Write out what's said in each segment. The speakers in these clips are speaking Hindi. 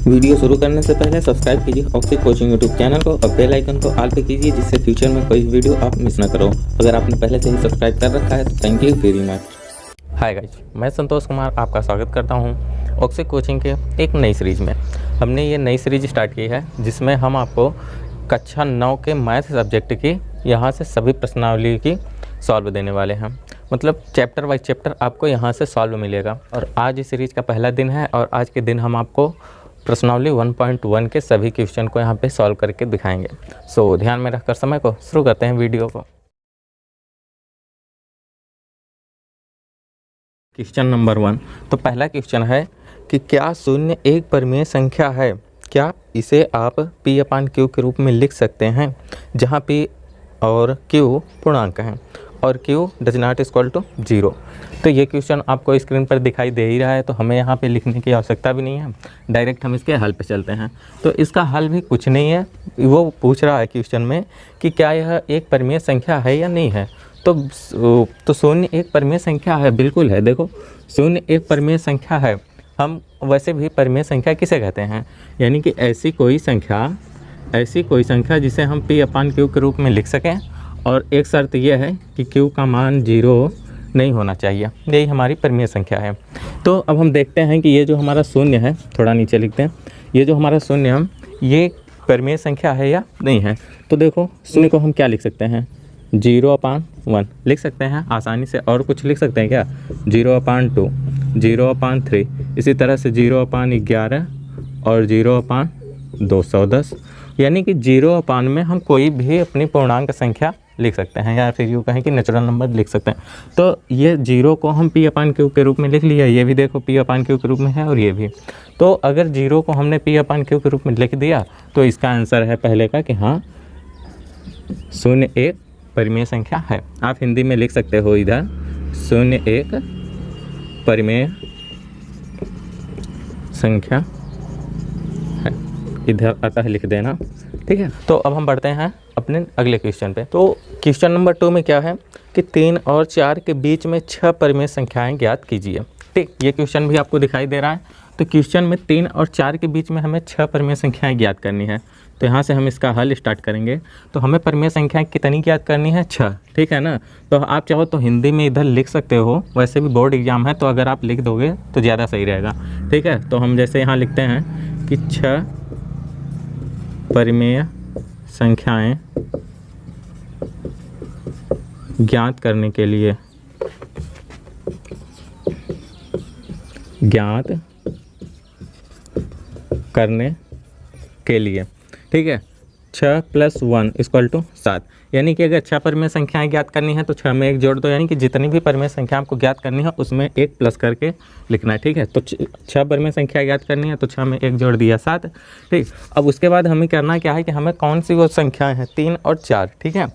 वीडियो शुरू करने से पहले सब्सक्राइब कीजिए ऑक्सी कोचिंग यूट्यूब चैनल को और बेल आइकन को ऑल पे कीजिए, जिससे फ्यूचर में कोई वीडियो आप मिस ना करो। अगर आपने पहले से ही सब्सक्राइब कर रखा है तो thank you very much. Hi guys, मैं संतोष कुमार आपका स्वागत करता हूं ऑक्सी कोचिंग के एक नई सीरीज़ में। हमने ये नई सीरीज स्टार्ट की है जिसमें हम आपको कक्षा 9 के मैथ सब्जेक्ट की यहाँ से सभी प्रश्नावली की सॉल्व देने वाले हैं। मतलब चैप्टर वाइज चैप्टर आपको यहाँ से सॉल्व मिलेगा। और आज इस सीरीज़ का पहला दिन है और आज के दिन हम आपको प्रश्नावली 1.1 के सभी क्वेश्चन को यहाँ पे सॉल्व करके दिखाएंगे। सो ध्यान में रखकर समय को शुरू करते हैं वीडियो को। Question number 1। तो पहला क्वेश्चन है कि क्या शून्य एक परिमेय संख्या है? क्या इसे आप P/Q के रूप में लिख सकते हैं, जहाँ P और Q पूर्णांक हैं और Q does not equal to 0। तो ये क्वेश्चन आपको स्क्रीन पर दिखाई दे ही रहा है, तो हमें यहाँ पे लिखने की आवश्यकता भी नहीं है, डायरेक्ट हम इसके हल पे चलते हैं। तो इसका हल भी कुछ नहीं है, वो पूछ रहा है क्वेश्चन में कि क्या यह एक परिमेय संख्या है या नहीं है। तो शून्य एक परिमेय संख्या है, बिल्कुल है। देखो, शून्य एक परिमेय संख्या है। हम वैसे भी परिमेय संख्या किसे कहते हैं, यानी कि ऐसी कोई संख्या जिसे हम P/Q के रूप में लिख सकें, और एक शर्त यह है कि Q का मान 0 नहीं होना चाहिए। यही हमारी परिमेय संख्या है। तो अब हम देखते हैं कि ये जो हमारा शून्य है, थोड़ा नीचे लिखते हैं, ये जो हमारा शून्य है ये परिमेय संख्या है या नहीं है। तो देखो, शून्य को हम क्या लिख सकते हैं, 0/1 लिख सकते हैं आसानी से। और कुछ लिख सकते हैं क्या, 0/2, 0/3, इसी तरह से 0/11 और 0/210। यानी कि 0/, में हम कोई भी अपनी पूर्णांक संख्या लिख सकते हैं, या फिर यूँ कहें कि नेचुरल नंबर लिख सकते हैं। तो ये 0 को हम P/Q के रूप में लिख लिया, ये भी देखो P/Q के रूप में है और ये भी। तो अगर 0 को हमने P/Q के रूप में लिख दिया तो इसका आंसर है पहले का कि हाँ, शून्य एक परिमेय संख्या है। आप हिंदी में लिख सकते हो इधर, शून्य एक परिमेय संख्या है, इधर अतः लिख देना, ठीक है। तो अब हम बढ़ते हैं अपने अगले क्वेश्चन पे। तो क्वेश्चन नंबर 2 में क्या है कि 3 और 4 के बीच में 6 परिमेय संख्याएं ज्ञात कीजिए। ठीक, ये क्वेश्चन भी आपको दिखाई दे रहा है। तो क्वेश्चन में 3 और 4 के बीच में हमें 6 परिमेय संख्याएं ज्ञात करनी है। तो यहाँ से हम इसका हल स्टार्ट करेंगे। तो हमें परिमेय संख्याएं कितनी ज्ञात करनी है, 6, ठीक है ना। तो आप चाहो तो हिंदी में इधर लिख सकते हो, वैसे भी बोर्ड एग्जाम है तो अगर आप लिख दोगे तो ज़्यादा सही रहेगा, ठीक है। तो हम जैसे यहाँ लिखते हैं कि 6 परिमेय संख्याएं ज्ञात करने के लिए, ठीक है, 6 + 1 = 7। यानी कि अगर 6 परिमेय संख्याएं ज्ञात करनी है तो 6 में 1 जोड़ दो, यानी कि जितनी भी परिमेय संख्या आपको ज्ञात करनी है उसमें 1 प्लस करके लिखना है, ठीक है। तो 6 परिमेय संख्या ज्ञात करनी है तो 6 में 1 जोड़ दिया, 7, ठीक। अब उसके बाद हमें करना क्या है कि हमें कौन सी वो संख्याएं हैं, 3 और 4, ठीक है।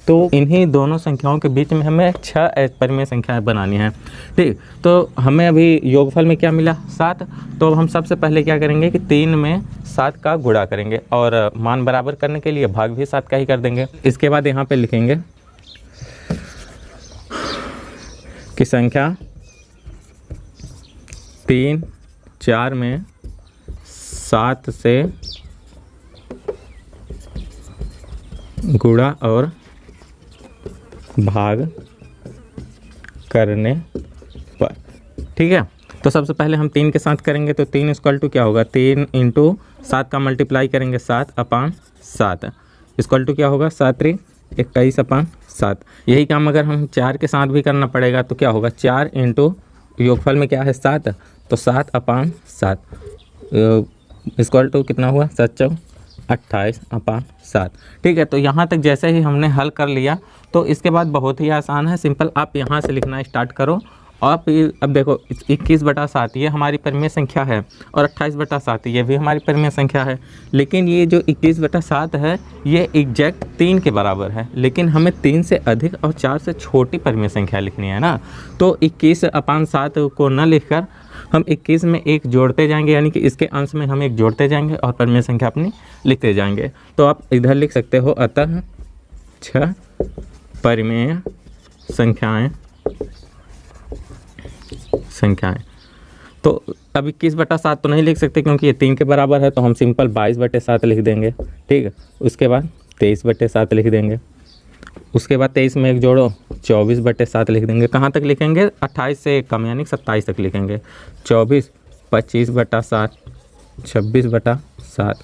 तो इन्हीं दोनों संख्याओं के बीच में हमें 6 परिमेय संख्याएं बनानी है, ठीक। तो हमें अभी योगफल में क्या मिला, 7। तो अब हम सबसे पहले क्या करेंगे कि 3 में 7 का गुणा करेंगे और मान बराबर करने के लिए भाग भी 7 का ही कर देंगे। इसके बाद यहाँ पे लिखेंगे कि संख्या 3, 4 में 7 से गुणा और भाग करने पर, ठीक है। तो सबसे पहले हम 3 के साथ करेंगे तो 3 = क्या होगा, 3 × 7 का मल्टीप्लाई करेंगे 7/7 = क्या होगा, 7×3 = 21/7। यही काम अगर हम 4 के साथ भी करना पड़ेगा तो क्या होगा, 4 × योगफल में क्या है 7, तो 7/7 = कितना हुआ, 7×4 = 28/7, ठीक है। तो यहाँ तक जैसे ही हमने हल कर लिया तो इसके बाद बहुत ही आसान है, सिंपल। आप यहाँ से लिखना स्टार्ट करो। अब देखो 21/7 ये हमारी परिमेय संख्या है और 28/7 ये भी हमारी परिमेय संख्या है। लेकिन ये जो 21/7 है ये एग्जैक्ट 3 के बराबर है, लेकिन हमें 3 से अधिक और 4 से छोटी परिमेय संख्या लिखनी है ना। तो 21/7 को न लिखकर हम 21 में 1 जोड़ते जाएंगे, यानी कि इसके अंश में हम 1 जोड़ते जाएंगे और परिमेय संख्या अपनी लिखते जाएंगे। तो आप इधर लिख सकते हो, अतः 6 परिमेय संख्याएं तो अब 21/7 तो नहीं लिख सकते क्योंकि ये 3 के बराबर है, तो हम सिंपल 22/7 लिख देंगे। ठीक है, उसके बाद 23/7 लिख देंगे। उसके बाद 23 में 1 जोड़ो 24/7 लिख देंगे। कहाँ तक लिखेंगे? 28 से कम यानी 27 तक लिखेंगे। 24, 25/7, 26/7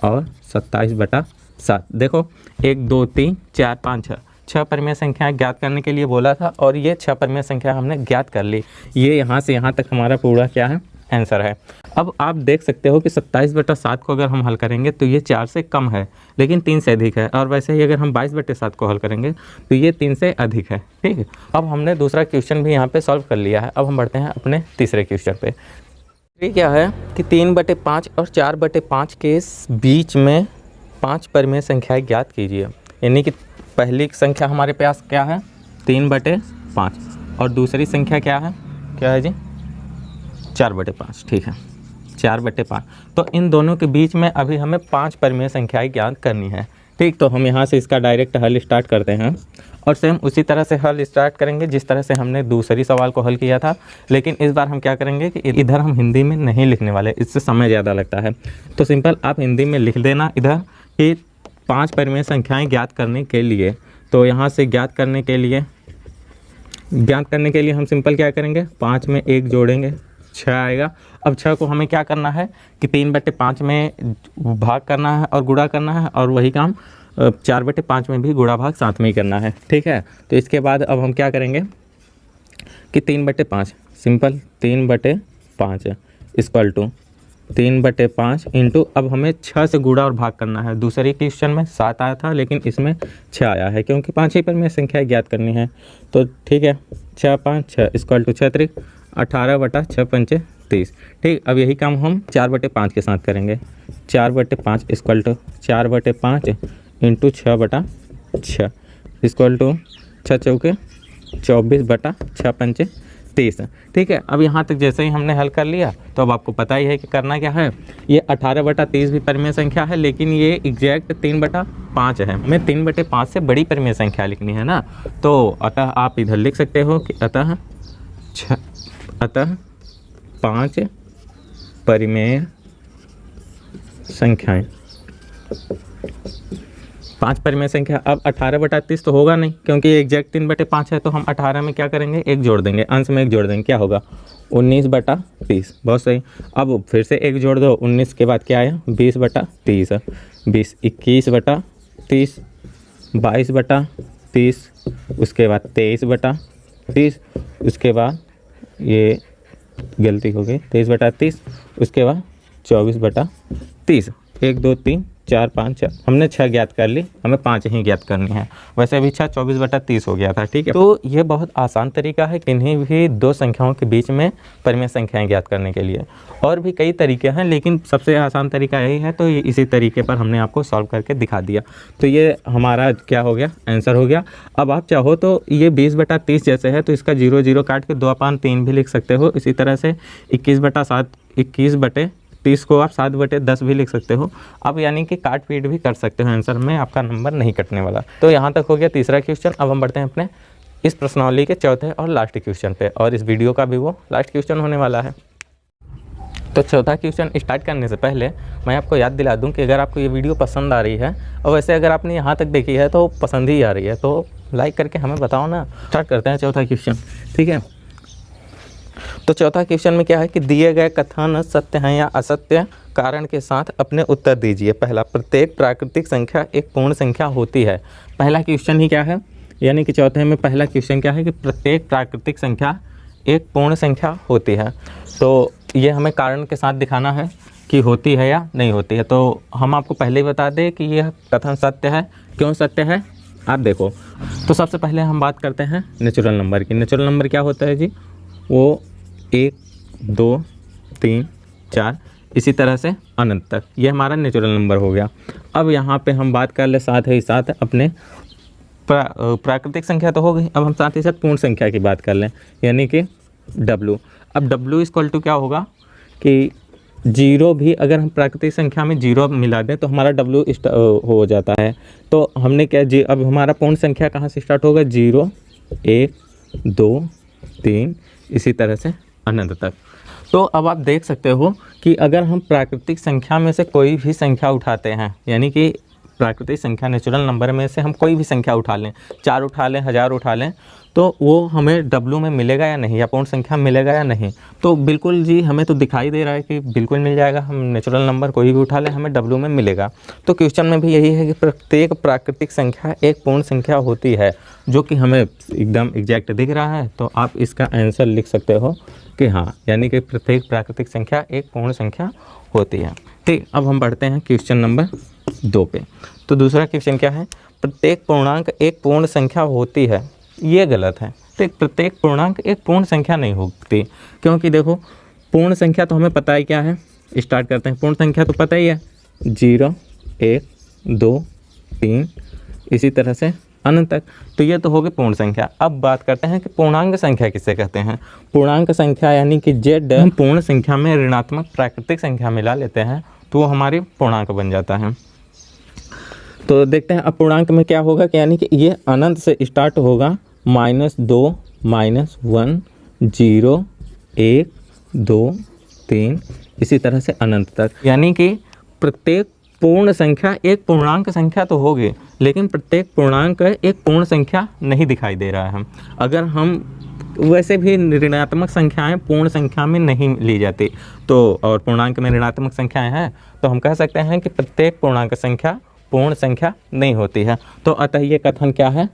और 27/7। देखो 1 2 3 4 5 6 छः परिमेय संख्याएं ज्ञात करने के लिए बोला था और ये 6 परिमेय संख्या हमने ज्ञात कर ली। ये यहाँ से यहाँ तक हमारा पूरा क्या है? आंसर है। अब आप देख सकते हो कि 27/7 को अगर हम हल करेंगे तो ये 4 से कम है लेकिन 3 से अधिक है, और वैसे ही अगर हम 22/7 को हल करेंगे तो ये 3 से अधिक है। ठीक है, अब हमने दूसरा क्वेश्चन भी यहाँ पे सॉल्व कर लिया है। अब हम बढ़ते हैं अपने तीसरे क्वेश्चन पे। ये क्या है कि 3/5 और 4/5 के बीच में 5 परिमेय संख्याएं ज्ञात कीजिए। यानी कि पहली संख्या हमारे पास क्या है? 3/5 और दूसरी संख्या क्या है जी? 4/5। ठीक है, 4/5। तो इन दोनों के बीच में अभी हमें 5 परिमेय संख्याएं ज्ञात करनी है। ठीक, तो हम यहाँ से इसका डायरेक्ट हल स्टार्ट करते हैं और सेम उसी तरह से हल स्टार्ट करेंगे जिस तरह से हमने दूसरी सवाल को हल किया था। लेकिन इस बार हम क्या करेंगे कि इधर हम हिंदी में नहीं लिखने वाले, इससे समय ज़्यादा लगता है। तो सिंपल आप हिंदी में लिख देना इधर कि 5 परिमेय संख्याएँ ज्ञात करने के लिए। तो यहाँ से ज्ञात करने के लिए हम सिंपल क्या करेंगे? 5 में 1 जोड़ेंगे, 6 आएगा। अब 6 को हमें क्या करना है कि 3/5 में भाग करना है और गुणा करना है, और वही काम 4/5 में भी गुणा भाग साथ में ही करना है। ठीक है, तो इसके बाद अब हम क्या करेंगे कि 3/5 सिंपल 3/5 इक्वल टू 3/5 इंटू, अब हमें 6 से गुणा और भाग करना है। दूसरे क्वेश्चन में 7 आया था लेकिन इसमें 6 आया है क्योंकि 5 ही परिमेय संख्या ज्ञात करनी है। तो ठीक है, 6 5 6 इक्वल टू 6 18/6 5 30। ठीक, अब यही काम हम 4/5 के साथ करेंगे। 4/5 equal to 4/5 into 6/6 equal to 6 चौके 24/6 5 30। ठीक है, अब यहाँ तक जैसे ही हमने हल कर लिया तो अब आपको पता ही है कि करना क्या है। ये 18/30 भी परिमेय संख्या है लेकिन ये एग्जैक्ट 3/5 है। हमें 3/5 से बड़ी परिमेय संख्या लिखनी है ना, तो अतः आप इधर लिख सकते हो कि अतः 5 परिमेय संख्याएं। 5 परिमेय संख्या। अब 18/30 तो होगा नहीं क्योंकि एग्जैक्ट 3/5 है, तो हम 18 में क्या करेंगे? 1 जोड़ देंगे, अंश में 1 जोड़ देंगे, क्या होगा? 19/30। बहुत सही। अब फिर से 1 जोड़ दो, 19 के बाद क्या आया? 20/30, 20 21/30, 22/30, उसके बाद 23/30, उसके बाद ये गलती हो गई 23/30, उसके बाद 24/30। 1 2 3 4 5 6 हमने 6 ज्ञात कर ली, हमें 5 ही ज्ञात करनी है। वैसे अभी 6 24/30 हो गया था। ठीक है, तो ये बहुत आसान तरीका है किन्हीं भी दो संख्याओं के बीच में परिमेय संख्याएं ज्ञात करने के लिए। और भी कई तरीके हैं लेकिन सबसे आसान तरीका यही है, तो ये इसी तरीके पर हमने आपको सॉल्व करके दिखा दिया। तो ये हमारा क्या हो गया? आंसर हो गया। अब आप चाहो तो ये 20/30 जैसे है तो इसका 0 0 काट के 2/3 भी लिख सकते हो। इसी तरह से 21/30 को आप 7/10 भी लिख सकते हो। अब यानी कि काट पीट भी कर सकते हो, आंसर में आपका नंबर नहीं कटने वाला। तो यहाँ तक हो गया तीसरा क्वेश्चन। अब हम बढ़ते हैं अपने इस प्रश्नावली के चौथे और लास्ट क्वेश्चन पे, और इस वीडियो का भी वो लास्ट क्वेश्चन होने वाला है। तो चौथा क्वेश्चन स्टार्ट करने से पहले मैं आपको याद दिला दूं कि अगर आपको ये वीडियो पसंद आ रही है, और वैसे अगर आपने यहाँ तक देखी है तो पसंद ही आ रही है, तो लाइक करके हमें बताओ ना। स्टार्ट करते हैं चौथा क्वेश्चन। ठीक है, तो चौथा क्वेश्चन में क्या है कि दिए गए कथन सत्य हैं या असत्य, कारण के साथ अपने उत्तर दीजिए। पहला, प्रत्येक प्राकृतिक संख्या एक पूर्ण संख्या होती है। पहला क्वेश्चन ही क्या है, यानी कि चौथे में पहला क्वेश्चन क्या है कि प्रत्येक प्राकृतिक संख्या एक पूर्ण संख्या होती है। तो ये हमें कारण के साथ दिखाना है कि होती है या नहीं होती है। तो हम आपको पहले ही बता दें कि यह कथन सत्य है। क्यों सत्य है आप देखो। तो सबसे पहले हम बात करते हैं नेचुरल नंबर की। नेचुरल नंबर क्या होता है जी? वो 1 2 3 4 इसी तरह से अनंत तक, ये हमारा नेचुरल नंबर हो गया। अब यहाँ पे हम बात कर ले साथ ही साथ अपने प्राकृतिक संख्या तो हो गई, अब हम साथ ही साथ पूर्ण संख्या की बात कर लें, यानी कि W। अब W इक्वल टू क्या होगा कि 0 भी अगर हम प्राकृतिक संख्या में 0 मिला दें तो हमारा W हो जाता है। तो हमने क्या अब हमारा पूर्ण संख्या कहाँ से स्टार्ट होगा? 0 1 2 3 इसी तरह से अनंत तक। तो अब आप देख सकते हो कि अगर हम प्राकृतिक संख्या में से कोई भी संख्या उठाते हैं, यानी कि प्राकृतिक संख्या नेचुरल नंबर में से हम कोई भी संख्या उठा लें, 4 उठा लें, 1000 उठा लें, तो वो हमें डब्लू में मिलेगा या नहीं, या पूर्ण संख्या मिलेगा या नहीं। तो बिल्कुल जी, हमें तो दिखाई दे रहा है कि बिल्कुल मिल जाएगा। हम नेचुरल नंबर कोई भी उठा लें, हमें डब्लू में मिलेगा। तो क्वेश्चन में भी यही है कि प्रत्येक प्राकृतिक संख्या एक पूर्ण संख्या होती है, जो कि हमें एकदम एग्जैक्ट दिख रहा है। तो आप इसका आंसर लिख सकते हो कि हाँ, यानी कि प्रत्येक प्राकृतिक संख्या एक पूर्ण संख्या होती है। ठीक, अब हम बढ़ते हैं क्वेश्चन नंबर 2 पे। तो दूसरा क्वेश्चन क्या है, प्रत्येक पूर्णांक एक पूर्ण संख्या होती है। ये गलत है। तो प्रत्येक पूर्णांक एक पूर्ण संख्या नहीं होती, क्योंकि देखो पूर्ण संख्या तो हमें पता ही क्या है। स्टार्ट करते हैं। पूर्ण संख्या तो पता ही है, 0, 1, 2, 3 इसी तरह से अनंत तक। तो ये तो हो गई पूर्ण संख्या। अब बात करते हैं कि पूर्णांक संख्या किसे कहते हैं। पूर्णांक संख्या यानी कि जेड हम पूर्ण संख्या में ऋणात्मक प्राकृतिक संख्या मिला लेते हैं तो वो हमारी पूर्णांक बन जाता है। तो देखते हैं अब पूर्णांक में क्या होगा कि यानी कि ये अनंत से स्टार्ट होगा, -2, -1, 0, 1, 2, 3 इसी तरह से अनंत तक। यानी कि प्रत्येक पूर्ण संख्या एक पूर्णांक संख्या तो होगी, लेकिन प्रत्येक पूर्णांक एक पूर्ण संख्या नहीं दिखाई दे रहा है। अगर हम वैसे भी ऋणात्मक संख्याएं पूर्ण संख्या में नहीं ली जाती, तो और पूर्णांक में ऋणात्मक संख्याएं हैं, तो हम कह सकते हैं कि प्रत्येक पूर्णांक संख्या पूर्ण संख्या नहीं होती है। तो अतः ये कथन क्या है,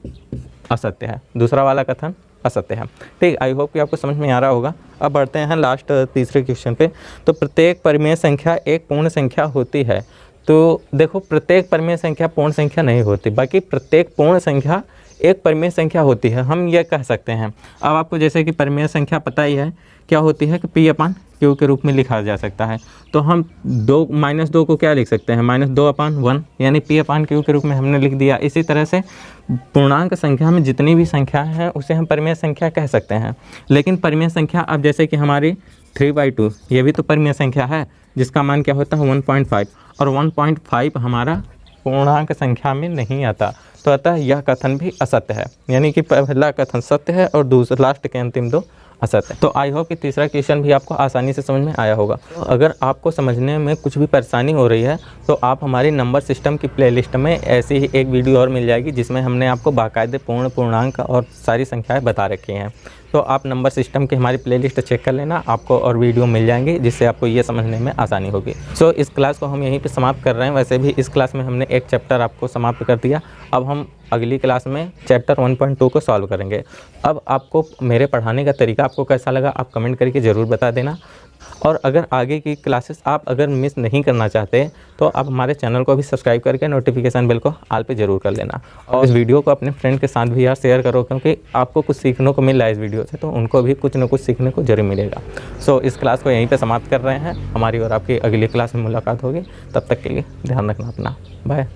असत्य है। दूसरा वाला कथन असत्य है। ठीक, आई होप कि आपको समझ में आ रहा होगा। अब बढ़ते हैं लास्ट तीसरे क्वेश्चन पे। तो प्रत्येक परिमेय संख्या एक पूर्ण संख्या होती है। तो देखो प्रत्येक परिमेय संख्या पूर्ण संख्या नहीं होती, बाकी प्रत्येक पूर्ण संख्या एक परिमेय संख्या होती है, हम ये कह सकते हैं। अब आपको जैसे कि परिमेय संख्या पता ही है क्या होती है कि P/Q के रूप में लिखा जा सकता है। तो हम -2 को क्या लिख सकते हैं, -2/1 यानी P/Q के रूप में हमने लिख दिया। इसी तरह से पूर्णांक संख्या में जितनी भी संख्या हैं उसे हम परिमेय संख्या कह सकते हैं। लेकिन परिमेय संख्या अब जैसे कि हमारी 3/2 ये भी तो परिमेय संख्या है, जिसका मान क्या होता है 1.5, और 1.5 हमारा पूर्णांक संख्या में नहीं आता। तो अतः यह कथन भी असत्य है, यानी कि पहला कथन सत्य है और दूसरा लास्ट के अंतिम 2 असत्य है। तो आई होप कि तीसरा क्वेश्चन भी आपको आसानी से समझ में आया होगा। तो अगर आपको समझने में कुछ भी परेशानी हो रही है तो आप हमारी नंबर सिस्टम की प्लेलिस्ट में ऐसी ही एक वीडियो और मिल जाएगी, जिसमें हमने आपको बाकायदे पूर्ण, पूर्णांक और सारी संख्याएं बता रखी हैं। तो आप नंबर सिस्टम की हमारी प्लेलिस्ट चेक कर लेना, आपको और वीडियो मिल जाएंगी जिससे आपको ये समझने में आसानी होगी। सो इस क्लास को हम यहीं पे समाप्त कर रहे हैं। वैसे भी इस क्लास में हमने एक चैप्टर आपको समाप्त कर दिया। अब हम अगली क्लास में चैप्टर 1.2 को सॉल्व करेंगे। अब आपको मेरे पढ़ाने का तरीका आपको कैसा लगा आप कमेंट करके ज़रूर बता देना। और अगर आगे की क्लासेस आप अगर मिस नहीं करना चाहते तो आप हमारे चैनल को भी सब्सक्राइब करके नोटिफिकेशन बेल को ऑल पे ज़रूर कर लेना। और इस वीडियो को अपने फ्रेंड के साथ भी यार शेयर करो, क्योंकि आपको कुछ सीखने को मिल रहा है इस वीडियो से, तो उनको भी कुछ ना कुछ सीखने को जरूर मिलेगा। सो इस क्लास को यहीं पे समाप्त कर रहे हैं। हमारी और आपकी अगली क्लास में मुलाकात होगी। तब तक के लिए ध्यान रखना अपना। बाय।